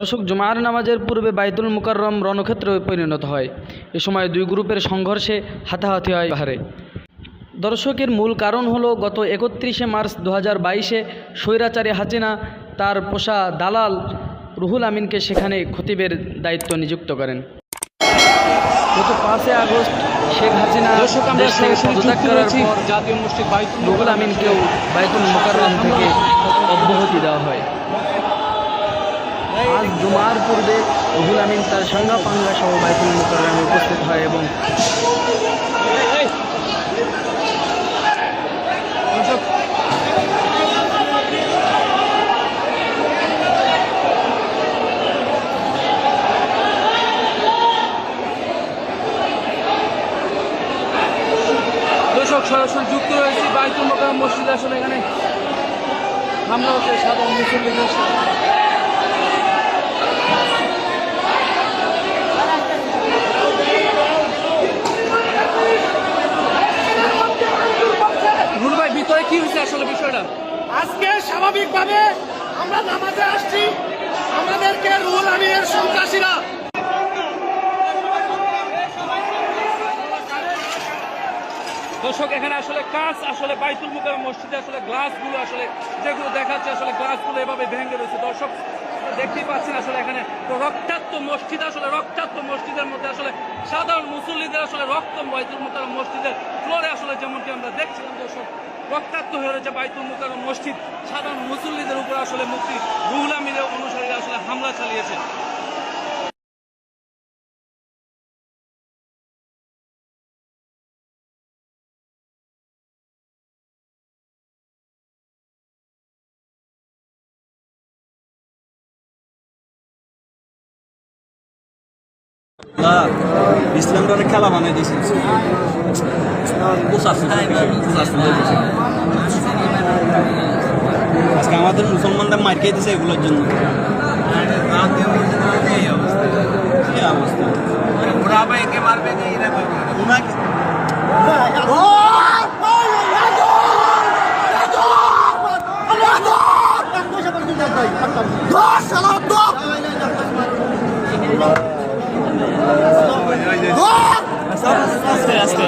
দর্শক, জুমার নামাজের পূর্বে বাইতুল মুকাররম রণক্ষেত্রে পরিণত হয়। এ সময় দুই গ্রুপের সংঘর্ষে হাতাহাতি হয় পাহাড়ে। দর্শকের মূল কারণ হলো গত 31শে মার্চ 2022-এ স্বৈরাচারী হাসিনা তার পোষা দালাল রুহুল আমিনকে সেখানে খতিবের দায়িত্ব নিযুক্ত করেন। গত 5 আগস্ট শেখ হাসিনা দেশ থেকে পদত্যাগ করার পর জাতীয় মসজিদ রুহুল আমিনকেও বাইতুল মুকাররম থেকে অব্যাহতি দেওয়া হয়। আজ জুমার পূর্বে রুহুল আমিন তার সাঙ্গা পাঙ্গা সহ বাইতুল মুকাররমে উপস্থিত হয় এবং দর্শক সরাসরি যুক্ত রয়েছে বাইতুল মুকাররম মসজিদে। আসলে এখানে হামলা হচ্ছে সাধারণ মুসল্লিদের ভিতরে কি হয়েছে আসলে বিষয়টা? আজকে স্বাভাবিকভাবে আমরা নামাজে আসছি, আমাদেরকে রুহুল আমিনের সন্ত্রাসীরা দর্শক এখানে আসলে কাজ আসলে বাইতুল মুকাররম মসজিদে আসলে গ্লাসগুলো আসলে যেগুলো দেখাচ্ছে আসলে গ্লাসগুলো এভাবে ভেঙে রয়েছে। দর্শক দেখতেই পাচ্ছেন আসলে এখানে রক্তাক্ত মসজিদ, আসলে রক্তাক্ত মসজিদের মধ্যে আসলে সাধারণ মুসল্লিদের আসলে রক্ত বাইতুল মুকাররম মসজিদের ফ্লোরে আসলে যেমনটি আমরা দেখছিলাম। দর্শক রক্তাক্ত হয়ে রয়েছে বাইতুল মুকাররম মসজিদ। সাধারণ মুসল্লিদের উপর আসলে মুফতি রুহুল আমিনের অনুসারীরা আসলে হামলা চালিয়েছে। ইসলামটা অনেক খেলা বানাই দিয়েছে। আজকে আমাদের মুসলমানরা মার খেয়ে দিছে এগুলোর জন্য। ওরা আবার একে মারবে ওনাকে আস্তে আস্তে